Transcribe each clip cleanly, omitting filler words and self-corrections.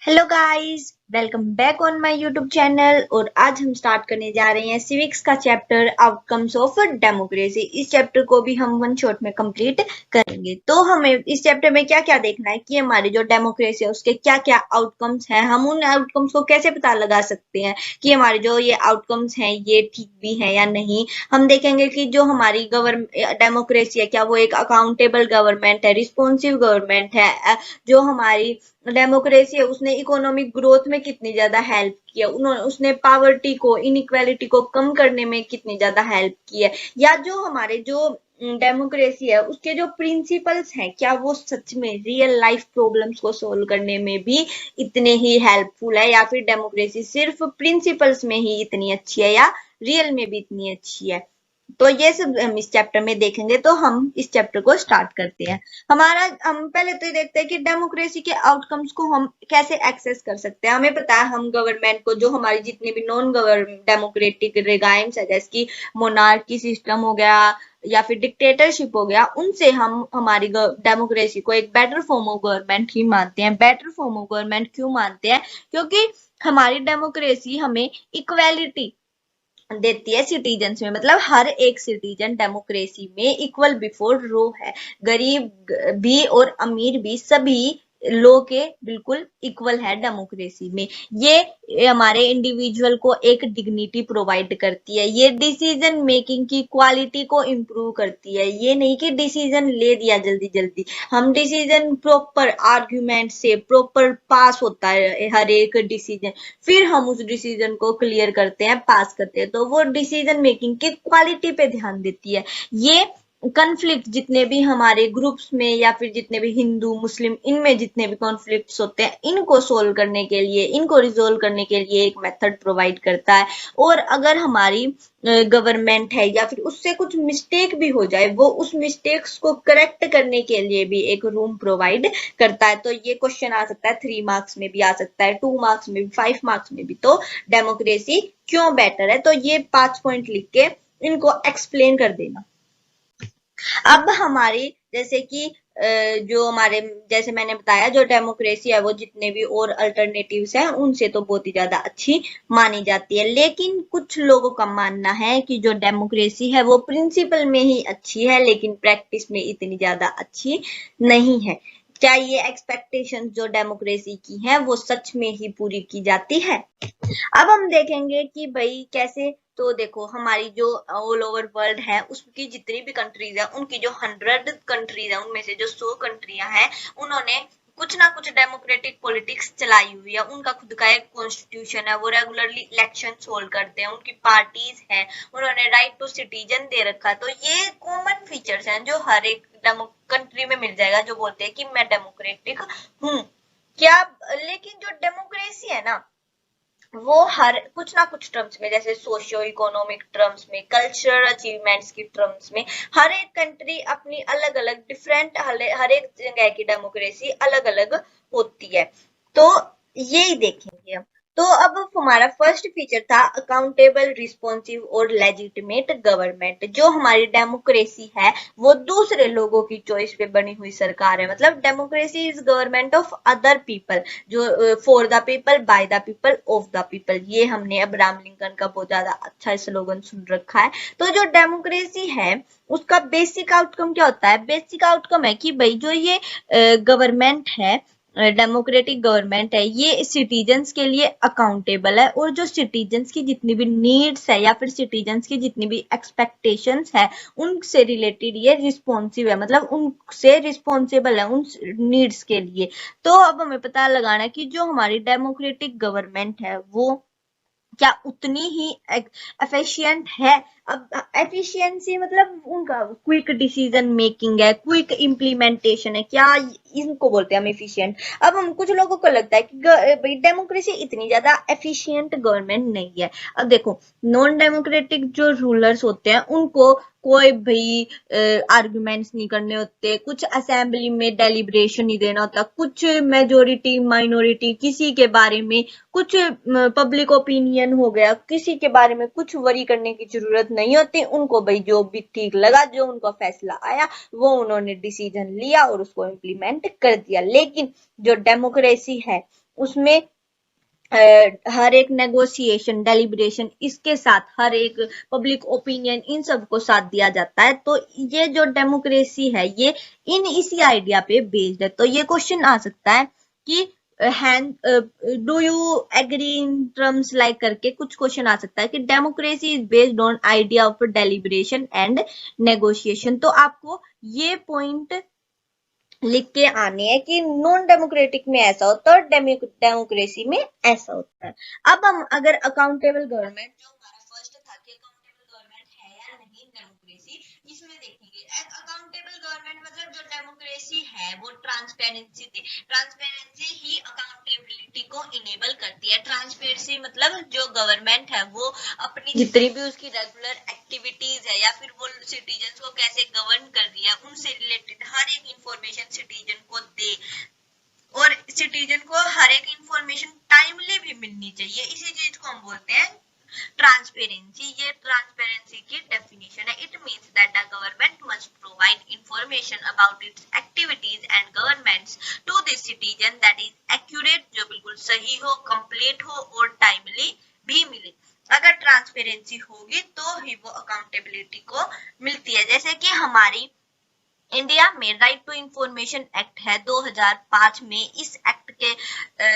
Hello guys, welcome back on my YouTube channel. और आज हम स्टार्ट करने जा रहे हैं सिविक्स का चैप्टर आउटकम्स ऑफ डेमोक्रेसी। इस चैप्टर को भी हम वन शॉट में कंप्लीट करेंगे। तो हमें इस चैप्टर में क्या क्या देखना है कि हमारी जो डेमोक्रेसी है उसके क्या क्या आउटकम्स हैं, हम उन आउटकम्स को कैसे पता लगा सकते हैं कि हमारे जो ये आउटकम्स हैं ये ठीक भी है या नहीं। हम देखेंगे कि जो हमारी डेमोक्रेसी है क्या वो एक अकाउंटेबल गवर्नमेंट है, रिस्पॉन्सिव गवर्नमेंट है। जो हमारी डेमोक्रेसी है उसने इकोनॉमिक ग्रोथ में कितनी ज्यादा हेल्प किया, उसने पावर्टी को, इनइक्वालिटी को कम करने में कितनी ज्यादा हेल्प की है। या जो हमारे जो डेमोक्रेसी है उसके जो प्रिंसिपल्स हैं क्या वो सच में रियल लाइफ प्रॉब्लम्स को सोल्व करने में भी इतने ही हेल्पफुल है, या फिर डेमोक्रेसी सिर्फ प्रिंसिपल्स में ही इतनी अच्छी है या रियल में भी इतनी अच्छी है। तो ये सब हम इस चैप्टर में देखेंगे। तो हम इस चैप्टर को स्टार्ट करते हैं। हम पहले तो ये देखते हैं कि डेमोक्रेसी के आउटकम्स को हम कैसे एक्सेस कर सकते हैं। हमें पता है हम गवर्नमेंट को, जो हमारी जितनी भी नॉन गवर्नमेंट डेमोक्रेटिक रिगाइम्स है जैसे कि मोनार्की सिस्टम हो गया या फिर डिक्टेटरशिप हो गया, उनसे हम हमारी डेमोक्रेसी को एक बेटर फॉर्म ऑफ गवर्नमेंट ही मानते हैं। बेटर फॉर्म ऑफ गवर्नमेंट क्यों मानते हैं? क्योंकि हमारी डेमोक्रेसी हमें इक्वेलिटी देती है सिटीजन्स में। मतलब हर एक सिटीजन डेमोक्रेसी में इक्वल बिफोर लो है। गरीब भी और अमीर भी सभी लो के बिल्कुल इक्वल है डेमोक्रेसी में। ये हमारे इंडिविजुअल को एक डिग्निटी प्रोवाइड करती है। ये डिसीजन मेकिंग की क्वालिटी को इम्प्रूव करती है। ये नहीं कि डिसीजन ले दिया जल्दी जल्दी, हम डिसीजन प्रॉपर आर्ग्यूमेंट से प्रॉपर पास होता है हर एक डिसीजन, फिर हम उस डिसीजन को क्लियर करते हैं, पास करते हैं। तो वो डिसीजन मेकिंग की क्वालिटी पे ध्यान देती है। ये कॉन्फ्लिक्ट जितने भी हमारे ग्रुप्स में या फिर जितने भी हिंदू मुस्लिम इनमें जितने भी कॉन्फ्लिक्ट्स होते हैं, इनको सोल्व करने के लिए, इनको रिजोल्व करने के लिए एक मेथड प्रोवाइड करता है। और अगर हमारी गवर्नमेंट है या फिर उससे कुछ मिस्टेक भी हो जाए, वो उस मिस्टेक्स को करेक्ट करने के लिए भी एक रूम प्रोवाइड करता है। तो ये क्वेश्चन आ सकता है 3 मार्क्स में भी आ सकता है, 2 मार्क्स में भी, 5 मार्क्स में भी। तो डेमोक्रेसी क्यों बेटर है, तो ये 5 पॉइंट लिख के इनको एक्सप्लेन कर देना। अब हमारी जैसे कि जो हमारे, जैसे मैंने बताया, जो डेमोक्रेसी है वो जितने भी और अल्टरनेटिव्स हैं उनसे तो बहुत ही ज्यादा अच्छी मानी जाती है। लेकिन कुछ लोगों का मानना है कि जो डेमोक्रेसी है वो प्रिंसिपल में ही अच्छी है लेकिन प्रैक्टिस में इतनी ज्यादा अच्छी नहीं है। क्या ये एक्सपेक्टेशन जो डेमोक्रेसी की है वो सच में ही पूरी की जाती है? अब हम देखेंगे कि भाई कैसे। तो देखो हमारी जो ऑल ओवर वर्ल्ड है उसकी जितनी भी कंट्रीज है, उनकी जो 100 कंट्रीज है उनमें से जो 100 कंट्रियां हैं उन्होंने कुछ ना कुछ डेमोक्रेटिक पॉलिटिक्स चलाई हुई है। उनका खुद का एक कॉन्स्टिट्यूशन है, वो रेगुलरली इलेक्शन होल्ड करते हैं, उनकी पार्टीज हैं, उन्होंने राइट टू सिटीजन दे रखा है। तो ये कॉमन फीचर्स हैं जो हर एक कंट्री में मिल जाएगा, जो बोलते हैं कि मैं डेमोक्रेटिक हूँ। क्या? लेकिन जो डेमोक्रेसी है ना वो हर कुछ ना कुछ टर्म्स में, जैसे सोशियो इकोनॉमिक टर्म्स में, कल्चरल अचीवमेंट्स की टर्म्स में, हर एक कंट्री अपनी अलग अलग डिफरेंट, हर एक जगह की डेमोक्रेसी अलग अलग होती है। तो यही देखेंगे हम। तो अब हमारा फर्स्ट फीचर था अकाउंटेबल, रिस्पॉन्सिव और लेजिटिमेट गवर्नमेंट। जो हमारी डेमोक्रेसी है वो दूसरे लोगों की चॉइस पे बनी हुई सरकार है। मतलब democracy is government of other people, जो for the people, by the people, of the people. ये हमने अब्राहम लिंकन का बहुत ज्यादा अच्छा स्लोगन सुन रखा है। तो जो डेमोक्रेसी है उसका बेसिक आउटकम क्या होता है? बेसिक आउटकम है कि भाई जो ये गवर्नमेंट है, डेमोक्रेटिक गवर्नमेंट है, ये सिटीजन्स के लिए अकाउंटेबल है। और जो सिटीजन्स की जितनी भी नीड्स है या फिर सिटीजन्स की जितनी भी एक्सपेक्टेशंस है उनसे रिलेटेड ये रिस्पॉन्सिव है। मतलब उनसे रिस्पॉन्सिबल है उन नीड्स के लिए। तो अब हमें पता लगाना है कि जो हमारी डेमोक्रेटिक गवर्नमेंट है वो क्या उतनी ही एफिशिएंट है। अब एफिशिएंसी मतलब उनका क्विक डिसीजन मेकिंग है, क्विक इम्प्लीमेंटेशन है, क्या इनको बोलते हैं हम एफिशिएंट। अब हम कुछ लोगों को लगता है कि डेमोक्रेसी इतनी ज्यादा एफिशिएंट गवर्नमेंट नहीं है। अब देखो नॉन डेमोक्रेटिक जो रूलर्स होते हैं उनको कोई भी आर्गुमेंट्स नहीं करने होते, कुछ असेंबली में डेलिब्रेशन नहीं देना होता, कुछ मेजोरिटी माइनॉरिटी किसी के बारे में, कुछ पब्लिक ओपिनियन हो गया, किसी के बारे में कुछ वरी करने की जरूरत नहीं होती। उनको भाई जो भी ठीक लगा, जो उनका फैसला आया वो उन्होंने डिसीजन लिया और उसको इम्प्लीमेंट कर दिया। लेकिन जो डेमोक्रेसी है उसमें हर एक नेगोशिएशन, डेलिब्रेशन, इसके साथ हर एक पब्लिक ओपिनियन, इन सब को साथ दिया जाता है। तो ये जो डेमोक्रेसी है ये इसी आइडिया पे बेस्ड है। तो ये क्वेश्चन आ सकता है कि do you agree in terms like करके कुछ क्वेश्चन आ सकता है कि democracy is based on idea of deliberation and negotiation. तो आपको ये पॉइंट लिख के आने हैं कि नॉन डेमोक्रेटिक में ऐसा होता है और डेमोक्रेसी में ऐसा होता है। अब हम अगर अकाउंटेबल गवर्नमेंट, जो हमारा फर्स्ट था कि अकाउंटेबल गवर्नमेंट है या नहीं डेमोक्रेसी, इसमें देखेंगे अकाउंटेबल गवर्नमेंट मतलब जो डेमोक्रेसी है वो ट्रांसपेरेंसी थी। ट्रांसपेरेंसी ही अकाउंटेबिलिटी को इनेबल करती है। ट्रांसपेरेंसी मतलब जो गवर्नमेंट है वो अपनी जितनी भी उसकी रेगुलर एक्टिविटीज है या फिर वो सिटीजन को कैसे गवर्न कर रही है उनसे रिलेटेड हर एक इंफॉर्मेशन सिटीजन को दे, और सिटीजन को हर एक इंफॉर्मेशन टाइमली भी मिलनी चाहिए। इसी चीज को हम बोलते हैं ट्रांसपेरेंसी। ये ट्रांसपेरेंसी की डेफिनेशन है। It means that the government must provide information about its activities and governments to the citizen that is accurate, जो बिल्कुल सही हो, कंप्लीट हो और टाइमली भी मिले। अगर ट्रांसपेरेंसी होगी तो ही वो अकाउंटेबिलिटी को मिलती है। जैसे कि हमारी इंडिया में राइट टू इंफॉर्मेशन एक्ट है 2005 में। इस एक्ट के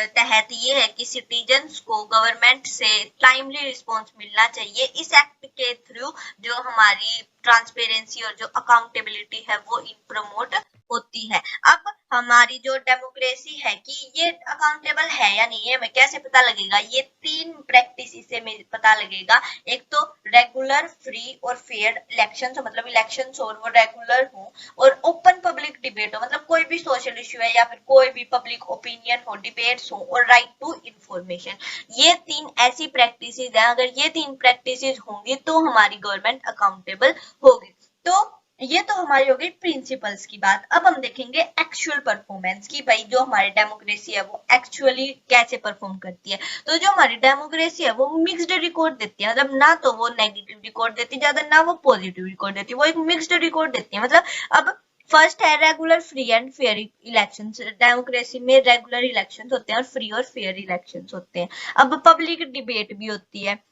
तहत ये है कि सिटीजन्स को गवर्नमेंट से टाइमली रिस्पांस मिलना चाहिए। इस एक्ट के थ्रू जो हमारी ट्रांसपेरेंसी और जो अकाउंटेबिलिटी है वो प्रमोट होती है। अब हमारी जो डेमोक्रेसी है कि ये अकाउंटेबल है या नहीं है हमें कैसे पता लगेगा? ये 3 प्रैक्टिस से में पता लगेगा। एक तो रेगुलर, फ्री और फेयर इलेक्शन, मतलब इलेक्शन हो वो रेगुलर हो, और ओपन पब्लिक डिबेट हो, मतलब कोई भी सोशल इश्यू है या फिर कोई भी पब्लिक ओपिनियन हो, डिबेट्स हो, और राइट टू इंफॉर्मेशन। ये 3 ऐसी प्रैक्टिस है। अगर ये 3 प्रैक्टिस होंगी तो हमारी गवर्नमेंट अकाउंटेबल होगी। तो ये तो हमारी हो गई प्रिंसिपल्स की बात। अब हम देखेंगे एक्चुअल परफॉर्मेंस की, भाई जो हमारी डेमोक्रेसी है वो एक्चुअली कैसे परफॉर्म करती है। तो जो हमारी डेमोक्रेसी है वो मिक्स्ड रिकॉर्ड देती है, मतलब ना तो वो नेगेटिव रिकॉर्ड देती है ज्यादा, ना वो पॉजिटिव रिकॉर्ड देती है, वो एक मिक्स्ड रिकॉर्ड देती है। मतलब अब फर्स्ट है regular, free and fair election. Democracy में रेगुलर इलेक्शन होते हैं और फ्री और फेयर इलेक्शन होते हैं। अब पब्लिक डिबेट भी होती है,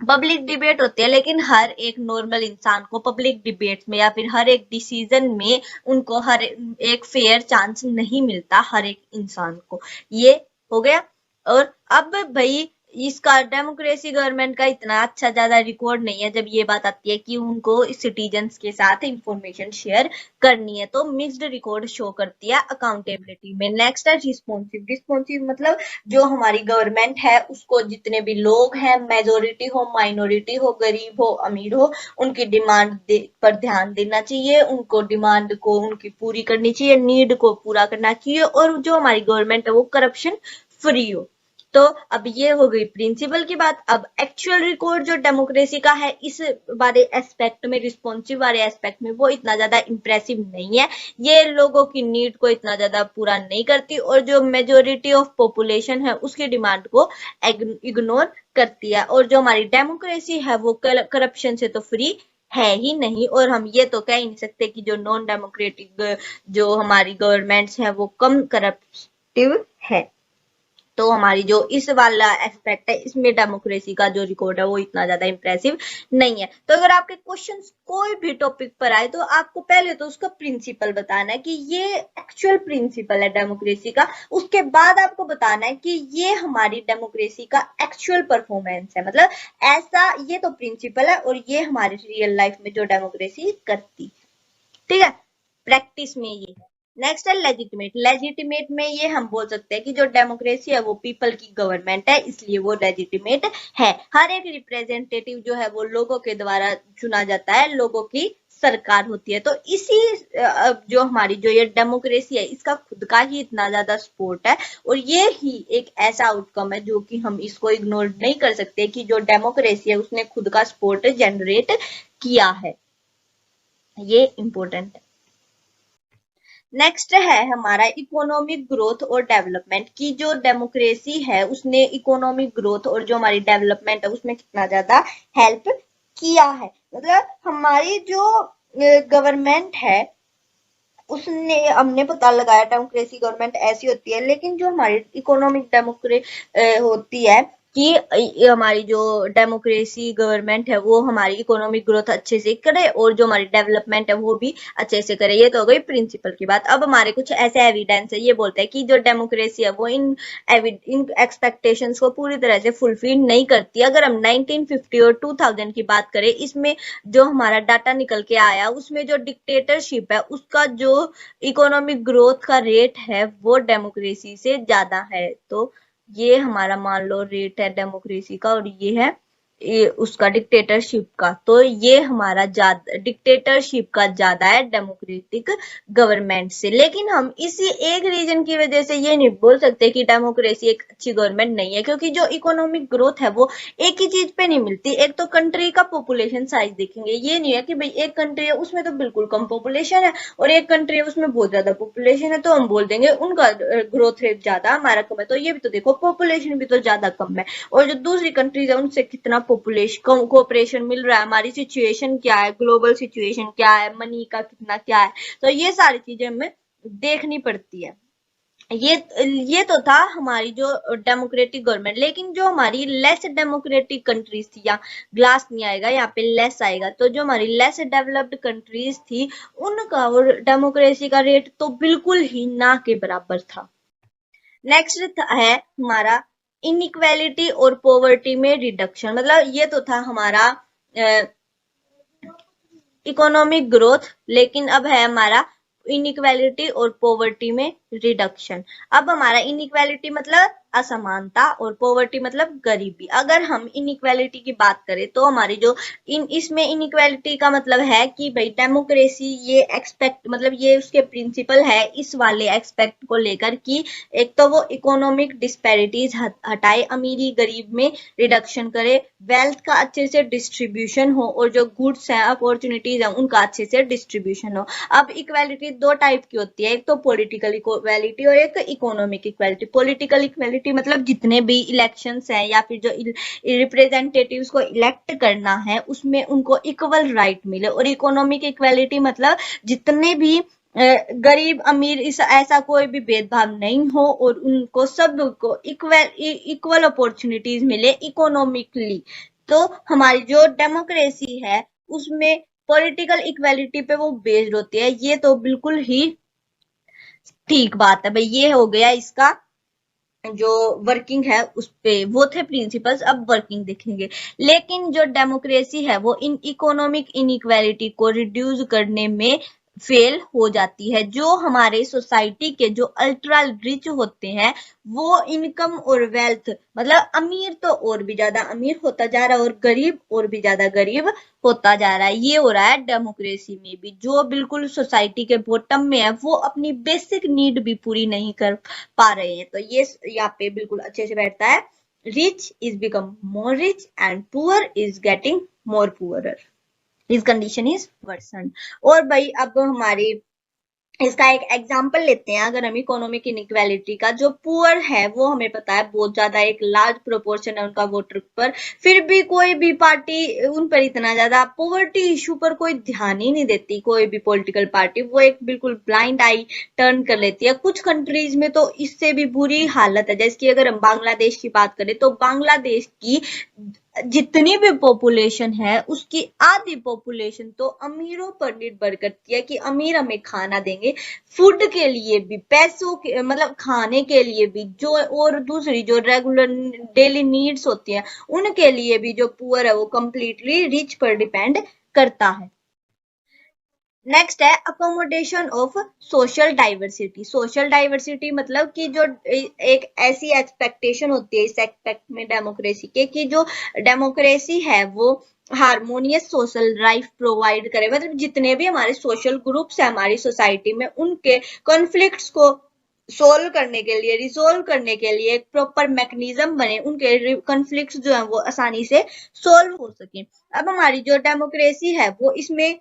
पब्लिक डिबेट होती है, लेकिन हर एक नॉर्मल इंसान को पब्लिक डिबेट में या फिर हर एक डिसीजन में उनको हर एक फेयर चांस नहीं मिलता हर एक इंसान को। ये हो गया। और अब भाई इसका डेमोक्रेसी गवर्नमेंट का इतना अच्छा ज्यादा रिकॉर्ड नहीं है जब ये बात आती है कि उनको सिटीजन्स के साथ इंफॉर्मेशन शेयर करनी है, तो मिक्स्ड रिकॉर्ड शो करती है अकाउंटेबिलिटी में। नेक्स्ट है रिस्पॉन्सिव। रिस्पॉन्सिव मतलब जो हमारी गवर्नमेंट है उसको जितने भी लोग हैं, मेजोरिटी हो, माइनॉरिटी हो, गरीब हो, अमीर हो, उनकी डिमांड पर ध्यान देना चाहिए, उनको डिमांड को उनकी पूरी करनी चाहिए, नीड को पूरा करना चाहिए, और जो हमारी गवर्नमेंट है वो करप्शन फ्री हो। तो अब ये हो गई प्रिंसिपल की बात। अब एक्चुअल रिकॉर्ड जो डेमोक्रेसी का है इस वाले एस्पेक्ट में, रिस्पॉन्सिव वाले एस्पेक्ट में, वो इतना ज्यादा इंप्रेसिव नहीं है। ये लोगों की नीड को इतना ज्यादा पूरा नहीं करती, और जो मेजोरिटी ऑफ पॉपुलेशन है उसकी डिमांड को इग्नोर करती है। और जो हमारी डेमोक्रेसी है वो करप्शन से तो फ्री है ही नहीं, और हम ये तो कह ही नहीं सकते कि जो नॉन डेमोक्रेटिक जो हमारी गवर्नमेंट्स है वो कम करप्टिव है। तो हमारी जो इस वाला एस्पेक्ट है इसमें डेमोक्रेसी का जो रिकॉर्ड है वो इतना ज्यादा इंप्रेसिव नहीं है। तो अगर आपके क्वेश्चंस कोई भी टॉपिक पर आए तो आपको पहले तो उसका प्रिंसिपल बताना है कि ये एक्चुअल प्रिंसिपल है डेमोक्रेसी का, उसके बाद आपको बताना है कि ये हमारी डेमोक्रेसी का एक्चुअल परफॉर्मेंस है। मतलब ऐसा ये तो प्रिंसिपल है और ये हमारी रियल लाइफ में जो डेमोक्रेसी करती है, ठीक है, प्रैक्टिस में ये है। नेक्स्ट है लेजिटिमेट। लेजिटिमेट में ये हम बोल सकते हैं कि जो डेमोक्रेसी है वो पीपल की गवर्नमेंट है, इसलिए वो लेजिटिमेट है। हर एक रिप्रेजेंटेटिव जो है वो लोगों के द्वारा चुना जाता है, लोगों की सरकार होती है। तो इसी जो हमारी जो ये डेमोक्रेसी है इसका खुद का ही इतना ज्यादा सपोर्ट है, और ये ही एक ऐसा आउटकम है जो कि हम इसको इग्नोर नहीं कर सकते कि जो डेमोक्रेसी है उसने खुद का सपोर्ट जनरेट किया है। ये इंपॉर्टेंट है। नेक्स्ट है हमारा इकोनॉमिक ग्रोथ और डेवलपमेंट की। जो डेमोक्रेसी है उसने इकोनॉमिक ग्रोथ और जो हमारी डेवलपमेंट है उसमें कितना ज्यादा हेल्प किया है। मतलब हमारी जो गवर्नमेंट है उसने हमने पता लगाया डेमोक्रेसी गवर्नमेंट ऐसी होती है। लेकिन जो हमारी इकोनॉमिक होती है कि हमारी जो डेमोक्रेसी गवर्नमेंट है वो हमारी इकोनॉमिक ग्रोथ अच्छे से करे और जो हमारी डेवलपमेंट है वो भी अच्छे से करे। ये तो हो गई प्रिंसिपल की बात। अब हमारे कुछ ऐसे एविडेंस है, ये बोलते हैं कि जो डेमोक्रेसी है वो इन एक्सपेक्टेशंस को पूरी तरह से फुलफिल नहीं करती। अगर हम 1950 और 2000 की बात करें, इसमें जो हमारा डाटा निकल के आया उसमें जो डिक्टेटरशिप है उसका जो इकोनॉमिक ग्रोथ का रेट है वो डेमोक्रेसी से ज्यादा है। तो ये हमारा मान लो रेट है डेमोक्रेसी का और ये उसका डिक्टेटरशिप का। तो ये हमारा ज्यादा डिक्टेटरशिप का ज्यादा है डेमोक्रेटिक गवर्नमेंट से। लेकिन हम इसी एक रीजन की वजह से ये नहीं बोल सकते कि डेमोक्रेसी एक अच्छी गवर्नमेंट नहीं है, क्योंकि जो इकोनॉमिक ग्रोथ है वो एक ही चीज पे नहीं मिलती। एक तो कंट्री का पॉपुलेशन साइज देखेंगे, ये नहीं है कि भाई एक कंट्री है उसमें तो बिल्कुल कम पॉपुलेशन है और एक कंट्री है उसमें बहुत ज्यादा पॉपुलेशन है तो हम बोल देंगे उनका ग्रोथ रेट ज्यादा हमारा कम है। तो ये भी तो देखो, पॉपुलेशन भी तो ज्यादा कम है और जो दूसरी कंट्रीज है उनसे कितना पॉपुलेशन कोऑपरेशन मिल रहा है, हमारी सिचुएशन क्या है, ग्लोबल सिचुएशन क्या है, मनी का कितना क्या है। तो ये सारी चीजें हमें देखनी पड़ती है। ये ये तो था हमारी जो डेमोक्रेटिक गवर्नमेंट। लेकिन जो हमारी लेस डेमोक्रेटिक कंट्रीज थी, या ग्लास नहीं आएगा यहाँ पे, लेस आएगा, तो जो हमारी लेस डेवलप्ड कंट्रीज थी उनका और डेमोक्रेसी का रेट तो बिल्कुल ही ना के बराबर था। नेक्स्ट है हमारा इनइक्वालिटी और पॉवर्टी में रिडक्शन। मतलब ये तो था हमारा इकोनॉमिक ग्रोथ, लेकिन अब है हमारा इनइक्वालिटी और पॉवर्टी में रिडक्शन। अब हमारा इनइक्वालिटी मतलब असमानता और पॉवर्टी मतलब गरीबी। अगर हम इनइक्वालिटी की बात करें तो हमारी जो इसमें इनइक्वालिटी का मतलब है कि भाई डेमोक्रेसी ये एक्सपेक्ट मतलब ये उसके प्रिंसिपल है इस वाले एक्सपेक्ट को लेकर कि एक तो वो इकोनॉमिक डिस्पैरिटीज हटाए, अमीरी गरीब में रिडक्शन करे, वेल्थ का अच्छे से डिस्ट्रीब्यूशन हो और जो गुड्स है अपॉर्चुनिटीज है उनका अच्छे से डिस्ट्रीब्यूशन हो। अब इक्वालिटी दो टाइप की होती है, एक तो पॉलिटिकल इक्वालिटी और एक इकोनॉमिक इक्वालिटी। पॉलिटिकल इक्वालिटी मतलब जितने भी इलेक्शंस हैं या फिर जो रिप्रेजेंटेटिव्स को इलेक्ट करना है उसमें उनको इक्वल राइट मिले। और इकोनॉमिक इक्वालिटी मतलब जितने भी गरीब अमीर इस ऐसा कोई भी भेदभाव नहीं हो और उनको सबको इक्वल अपॉर्चुनिटीज मिले इकोनॉमिकली। तो हमारी जो डेमोक्रेसी है उसमें पॉलिटिकल इक्वालिटी पे वो बेस्ड होती है। ये तो बिल्कुल ही ठीक बात है भाई। ये हो गया इसका जो वर्किंग है उस पे, वो थे प्रिंसिपल्स। अब वर्किंग देखेंगे। लेकिन जो डेमोक्रेसी है वो इन इकोनॉमिक इनइक्वालिटी को रिड्यूस करने में फेल हो जाती है। जो हमारे सोसाइटी के जो अल्ट्रा रिच होते हैं वो इनकम और वेल्थ मतलब अमीर तो और भी ज्यादा अमीर होता जा रहा है और गरीब और भी ज्यादा गरीब होता जा रहा है। ये हो रहा है डेमोक्रेसी में भी। जो बिल्कुल सोसाइटी के बॉटम में है वो अपनी बेसिक नीड भी पूरी नहीं कर पा रहे हैं। तो ये यहाँ पे बिल्कुल अच्छे से बैठता है। Rich is become more rich and poor is getting more poorer, his condition is worsen. और भाई अब हमारी इसका एक एग्जाम्पल लेते हैं। अगर हम इकोनॉमिक इनइक्वालिटी का, जो पुअर है वो हमें पता है बहुत ज्यादा एक लार्ज प्रोपोर्शन है उनका वोटर पर, फिर भी कोई भी पार्टी उन पर इतना ज्यादा पॉवर्टी इशू पर कोई ध्यान ही नहीं देती। कोई भी पॉलिटिकल पार्टी वो एक बिल्कुल ब्लाइंड आई टर्न कर लेती है। कुछ कंट्रीज में तो इससे भी बुरी हालत है, जैसे कि अगर हम बांग्लादेश की बात करें तो बांग्लादेश की जितनी भी पॉपुलेशन है उसकी आधी पॉपुलेशन तो अमीरों पर निर्भर करती है कि अमीर हमें खाना देंगे, फूड के लिए भी, पैसों के मतलब खाने के लिए भी, जो और दूसरी जो रेगुलर डेली नीड्स होती हैं उनके लिए भी जो पुअर है वो कंप्लीटली रिच पर डिपेंड करता है। नेक्स्ट है accommodation of social diversity. Social diversity मतलब कि जो एक ऐसी एक्सपेक्टेशन होती है इस एक्सपेक्ट में डेमोक्रेसी के कि जो डेमोक्रेसी है वो हारमोनियस सोशल लाइफ प्रोवाइड करे। मतलब जितने भी हमारे सोशल ग्रुप्स है हमारी सोसाइटी में उनके कॉन्फ्लिक्ट्स को सोल्व करने के लिए, रिजोल्व करने के लिए एक प्रॉपर मैकेनिज्म बने, उनके कॉन्फ्लिक्ट्स जो है वो आसानी से सोल्व हो सके। अब हमारी जो डेमोक्रेसी है वो इसमें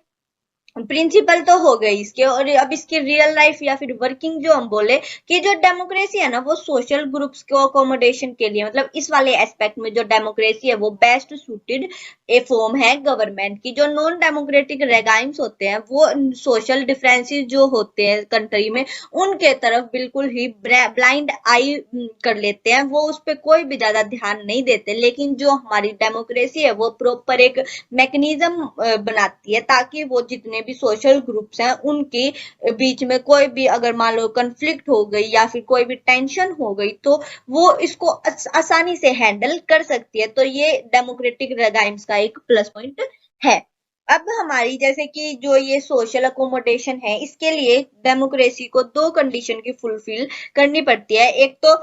प्रिंसिपल तो हो गई इसके, और अब इसकी रियल लाइफ या फिर वर्किंग जो हम बोले कि जो डेमोक्रेसी है ना वो सोशल ग्रुप्स को अकोमोडेशन के लिए, मतलब इस वाले एस्पेक्ट में जो डेमोक्रेसी है वो बेस्ट सूटेड ए फॉर्म है गवर्नमेंट की। जो नॉन डेमोक्रेटिक रेगाइम्स होते हैं वो सोशल डिफरेंसेस जो होते हैं कंट्री में उनके तरफ बिल्कुल ही ब्लाइंड आई कर लेते हैं, वो उस पर कोई भी ज्यादा ध्यान नहीं देते। लेकिन जो हमारी डेमोक्रेसी है वो प्रॉपर एक मैकेनिज्म बनाती है ताकि वो जितने भी सोशल ग्रुप्स हैं उनके बीच में कोई भी अगर मान लो कंफ्लिक्ट हो गई या फिर कोई भी टेंशन हो गई तो वो इसको आसानी से हैंडल कर सकती है। तो ये डेमोक्रेटिक रेगाइम्स का एक प्लस पॉइंट है। अब हमारी जैसे कि जो ये सोशल अकोमोडेशन है इसके लिए डेमोक्रेसी को दो कंडीशन की फुलफिल करनी पड़ती है। एक तो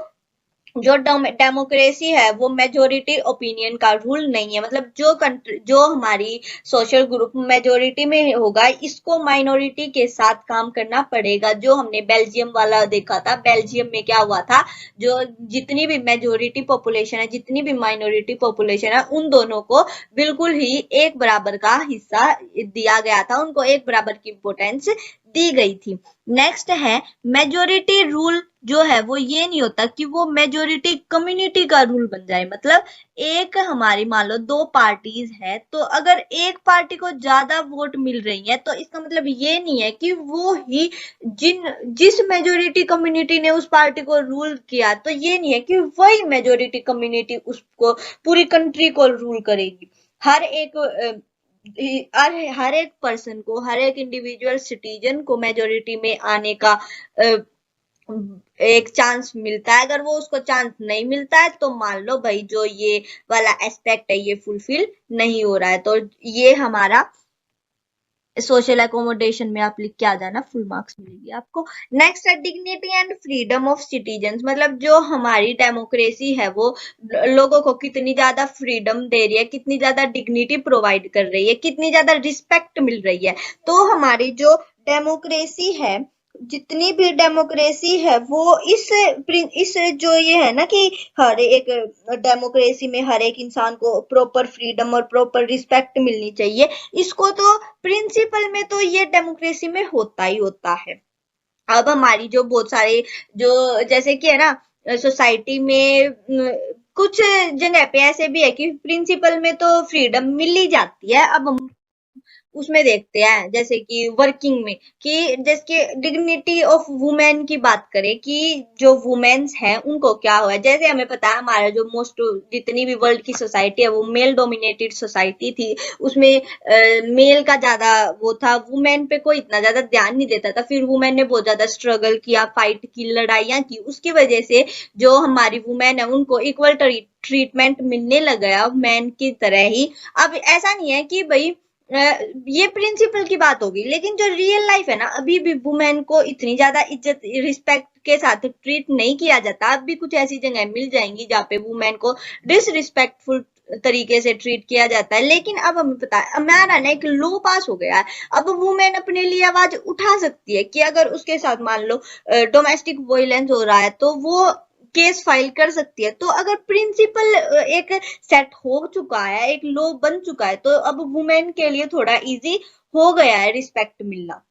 जो डेमोक्रेसी है वो मेजोरिटी ओपिनियन का रूल नहीं है, मतलब जो हमारी सोशल ग्रुप मेजोरिटी में होगा इसको माइनॉरिटी के साथ काम करना पड़ेगा। जो हमने बेल्जियम वाला देखा था, बेल्जियम में क्या हुआ था, जो जितनी भी मेजोरिटी पॉपुलेशन है जितनी भी माइनॉरिटी पॉपुलेशन है उन दोनों को बिल्कुल ही एक बराबर का हिस्सा दिया गया था, उनको एक बराबर की इम्पोर्टेंस दी गई थी। नेक्स्ट है मेजोरिटी रूल जो है वो ये नहीं होता कि वो मेजोरिटी कम्युनिटी का रूल बन जाए। मतलब एक हमारी मान लो दो पार्टीज है तो अगर एक पार्टी को ज्यादा वोट मिल रही है तो इसका मतलब ये नहीं है कि वो ही जिस मेजोरिटी कम्युनिटी ने उस पार्टी को रूल किया तो ये नहीं है कि वही मेजोरिटी कम्युनिटी उसको पूरी कंट्री को रूल करेगी। हर एक हर एक पर्सन को, हर एक इंडिविजुअल सिटीजन को मेजोरिटी में आने का एक चांस मिलता है। अगर वो उसको चांस नहीं मिलता है तो मान लो भाई जो ये वाला एस्पेक्ट है ये फुलफिल नहीं हो रहा है, तो ये हमारा सोशल एकोमोडेशन में आप लिख के आ जाना, फुल मार्क्स मिलेगी आपको। नेक्स्ट है dignity and freedom of citizens, मतलब जो हमारी डेमोक्रेसी है वो लोगों को कितनी ज्यादा फ्रीडम दे रही है, कितनी ज्यादा डिग्निटी प्रोवाइड कर रही है, कितनी ज्यादा रिस्पेक्ट मिल रही है। तो हमारी जो डेमोक्रेसी है, जितनी भी डेमोक्रेसी है वो इस जो ये है ना कि हर एक डेमोक्रेसी में हर एक इंसान को प्रॉपर फ्रीडम और प्रॉपर रिस्पेक्ट मिलनी चाहिए, इसको तो प्रिंसिपल में तो ये डेमोक्रेसी में होता ही होता है। अब हमारी जो बहुत सारे जो जैसे कि है ना सोसाइटी में कुछ जगह पे ऐसे भी है कि प्रिंसिपल में तो फ्रीडम मिल ही जाती है। अब हम उसमें देखते हैं जैसे कि वर्किंग में कि जैसे डिग्निटी ऑफ वुमेन की बात करें कि जो वुमेन्स हैं उनको क्या हुआ है। जैसे हमें पता है हमारा जो मोस्ट जितनी भी वर्ल्ड की सोसाइटी है वो मेल डोमिनेटेड सोसाइटी थी, उसमें मेल का ज्यादा वो था, वुमेन पे कोई इतना ज्यादा ध्यान नहीं देता था। फिर वुमेन ने बहुत ज्यादा स्ट्रगल किया, फाइट की, लड़ाइयां की, उसकी वजह से जो हमारी वुमेन है उनको इक्वल ट्रीटमेंट मिलने लग गया मैन की तरह ही। अब ऐसा नहीं है कि भाई ये प्रिंसिपल की बात होगी, लेकिन जो रियल लाइफ है ना अभी भी वुमेन को इतनी ज्यादा इज्जत रिस्पेक्ट के साथ ट्रीट नहीं किया जाता। अब भी कुछ ऐसी जगह मिल जाएंगी जहाँ पे वुमेन को डिसरिस्पेक्टफुल तरीके से ट्रीट किया जाता है। लेकिन अब हमें पता है हमारा ना एक लॉ पास हो गया है, अब वुमेन अपने लिए आवाज उठा सकती है कि अगर उसके साथ मान लो डोमेस्टिक वायलेंस हो रहा है तो वो केस फाइल कर सकती है। तो अगर प्रिंसिपल एक सेट हो चुका है, एक लॉ बन चुका है, तो अब वुमेन के लिए थोड़ा इजी हो गया है रिस्पेक्ट मिलना।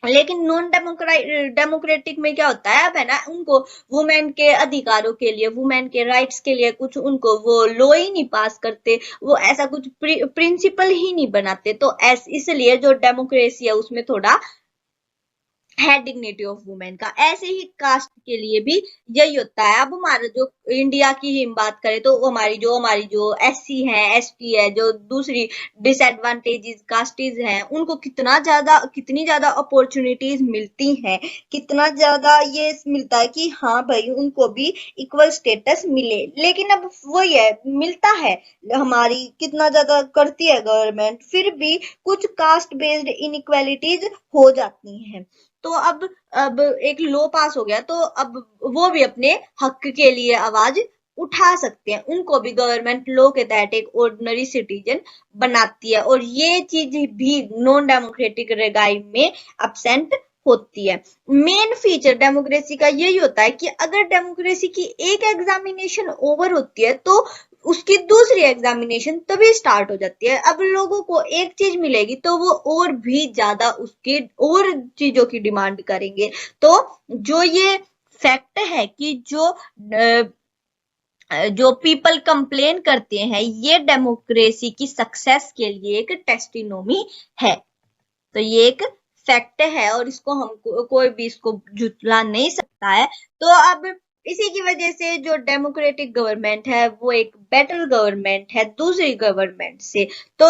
लेकिन नॉन डेमोक्रेटिक में क्या होता है, अब है ना उनको वुमेन के अधिकारों के लिए, वुमेन के राइट्स के लिए कुछ उनको वो लॉ ही नहीं पास करते, वो ऐसा कुछ प्रिंसिपल ही नहीं बनाते। तो इसलिए जो डेमोक्रेसी है उसमें थोड़ा है डिग्निटी ऑफ वुमेन का। ऐसे ही कास्ट के लिए भी यही होता है। अब हमारा जो इंडिया की ही हम बात करें तो हमारी जो एससी है, एसटी है, जो दूसरी डिसएडवांटेजेस कास्टीज हैं उनको कितनी ज्यादा अपॉर्चुनिटीज मिलती हैं, कितना ज्यादा ये मिलता है कि हाँ भाई उनको भी इक्वल स्टेटस मिले। लेकिन अब वही है, मिलता है, हमारी कितना ज्यादा करती है गवर्नमेंट, फिर भी कुछ कास्ट बेस्ड इनइक्वालिटीज हो जाती हैं। तो अब एक लॉ पास हो गया तो अब वो भी अपने हक के लिए आवाज उठा सकते हैं, उनको भी गवर्नमेंट लॉ के तहत एक ऑर्डिनरी सिटीजन बनाती है। और ये चीज भी नॉन डेमोक्रेटिक रेगाइम में अब्सेंट होती है। मेन फीचर डेमोक्रेसी का यही होता है कि अगर डेमोक्रेसी की एक एग्जामिनेशन ओवर होती है तो उसकी दूसरी एग्जामिनेशन तभी स्टार्ट हो जाती है। अब लोगों को एक चीज मिलेगी तो वो और भी ज्यादा उसके और चीजों की डिमांड करेंगे। तो जो ये फैक्ट है कि जो पीपल कंप्लेन करते हैं ये डेमोक्रेसी की सक्सेस के लिए एक टेस्टिमोनी है। तो ये एक फैक्ट है और इसको हम कोई भी इसको झुटला नहीं सकता है। तो अब इसी की वजह से जो डेमोक्रेटिक गवर्नमेंट है वो एक बेटर गवर्नमेंट है दूसरी गवर्नमेंट से। तो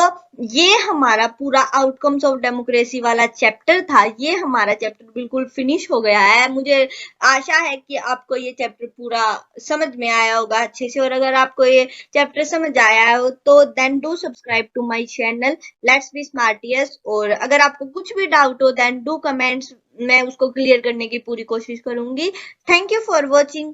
ये हमारा पूरा आउटकम्स ऑफ डेमोक्रेसी वाला चैप्टर था। ये हमारा चैप्टर बिल्कुल फिनिश हो गया है। मुझे आशा है कि आपको ये चैप्टर पूरा समझ में आया होगा अच्छे से। और अगर आपको ये चैप्टर समझ आया हो तो then do subscribe to my channel let's be Smartius. और अगर आपको कुछ भी डाउट हो देन डू कमेंट्स, मैं उसको क्लियर करने की पूरी कोशिश करूंगी। Thank you for watching.